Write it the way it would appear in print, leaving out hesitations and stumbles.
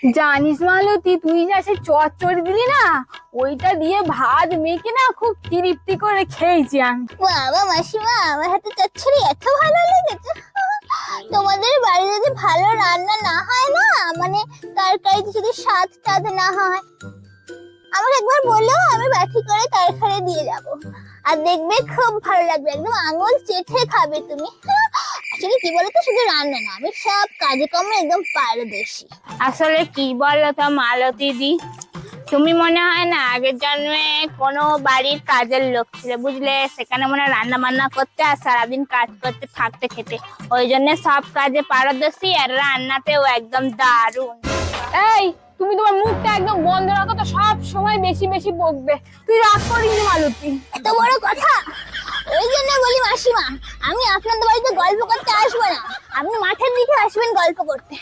জানিস মালতী, তুই না সে চচ্চড়ি দিলি না, ওইটা দিয়ে ভাত মেখে না খুব তৃপ্তি করে খেয়েছি আমি। বাবা মাসিমা, আমার হাতে চচ্চড়ি এত ভালো লেগেছে। তোমাদের বাড়িতে যদি ভালো রান্না না হয় না, মানে তরকারিতে যদি স্বাদ টাদ না হয়, আমাকে একবার বলো, আমি বাটি করে তরকারি দিয়ে যাব। আর দেখবে খুব ভালো লাগবে, একদম আঙুল চেটে খাবে তুমি। আসলে কি বলতো, শুধু রান্না না, আমি সব কাজে কর্মে একদম পারদর্শী। আসলে কি বলতো মালতী দি, তুমি মনে হয় না আগের জন্মে কোনো বাড়ির কাজের লোক ছিল, বুঝলে? সেখানে মনে হয় রান্না বান্না করতে আর সারাদিন কাজ করতে থাকতে খেতে, ওই জন্য সব কাজে পারদর্শী আর রান্নাতেও একদম দারুণ। এই, তুমি তোমার মুখটা একদম বন্ধ রাখো তো, সব সময় বেশি বেশি বকবে। তুই রাগ করিস নি মালতী। এত বড় কথা, ওই জন্য বলি মাসিমা, আমি আপনাদের বাড়িতে গল্প করতে আসবো না, আপনি মাঠের দিকে আসবেন গল্প করতে।